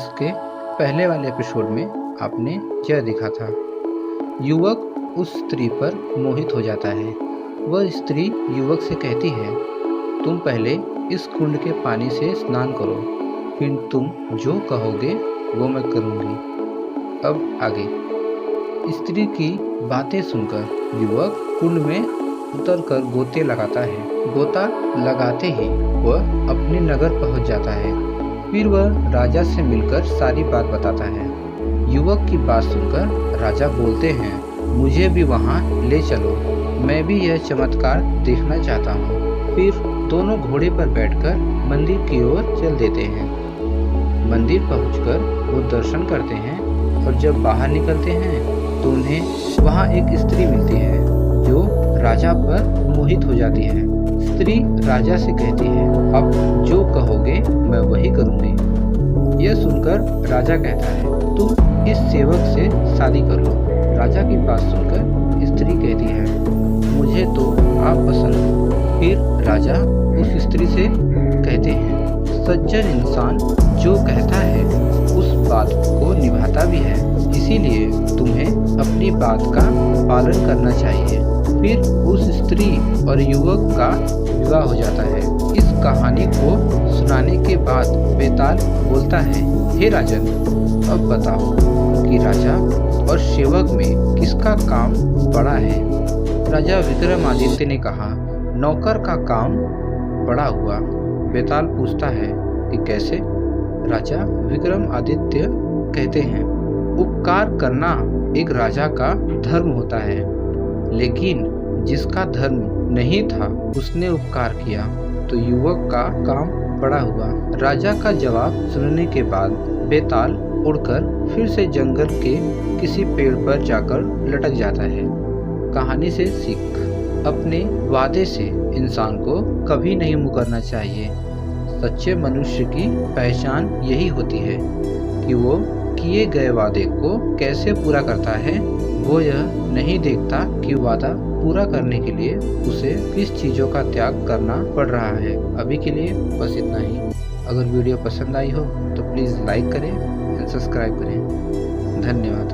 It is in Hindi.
इसके पहले वाले एपिसोड में आपने यह देखा था। युवक उस स्त्री पर मोहित हो जाता है। वह स्त्री युवक से कहती है, तुम पहले इस कुंड के पानी से स्नान करो, फिर तुम जो कहोगे वो मैं करूँगी। अब आगे। स्त्री की बातें सुनकर युवक कुंड में उतरकर गोते लगाता है। गोता लगाते ही वह अपने नगर पहुंच जाता है। फिर वह राजा से मिलकर सारी बात बताता है। युवक की बात सुनकर राजा बोलते हैं, मुझे भी वहां ले चलो, मैं भी यह चमत्कार देखना चाहता हूँ। फिर दोनों घोड़े पर बैठकर मंदिर की ओर चल देते हैं। मंदिर पहुंचकर वो दर्शन करते हैं और जब बाहर निकलते हैं तो उन्हें वहां एक स्त्री मिलती है जो राजा पर मोहित हो जाती है। स्त्री राजा से कहती है, अब जो कहोगे मैं वही करूंगी। यह सुनकर राजा कहता है, तुम इस सेवक से शादी कर लो। राजा की बात सुनकर स्त्री कहती है, मुझे तो आप पसंद हो। फिर राजा उस स्त्री से कहते हैं, सज्जन इंसान जो कहता है उस बात को निभाता भी है, इसीलिए तुम्हें अपनी बात का पालन करना चाहिए। फिर उस स्त्री और युवक का विवाह हो जाता है। इस कहानी को सुनाने के बाद बेताल बोलता है, हे राजन, अब बताओ कि राजा और सेवक में किसका काम बड़ा है। राजा विक्रमादित्य ने कहा, नौकर का काम बड़ा हुआ। बेताल पूछता है कि कैसे। राजा विक्रमादित्य कहते हैं, उपकार करना एक राजा का धर्म होता है, लेकिन जिसका धर्म नहीं था उसने उपकार किया तो युवक का काम बड़ा हुआ। राजा का जवाब सुनने के बाद बेताल उड़कर फिर से जंगल के किसी पेड़ पर जाकर लटक जाता है। कहानी से सीख, अपने वादे से इंसान को कभी नहीं मुकरना चाहिए। सच्चे मनुष्य की पहचान यही होती है कि वो किए गए वादे को कैसे पूरा करता है। वो यह नहीं देखता कि वादा पूरा करने के लिए उसे किस चीज़ों का त्याग करना पड़ रहा है। अभी के लिए बस इतना ही। अगर वीडियो पसंद आई हो तो प्लीज़ लाइक करें एंड सब्सक्राइब करें। धन्यवाद।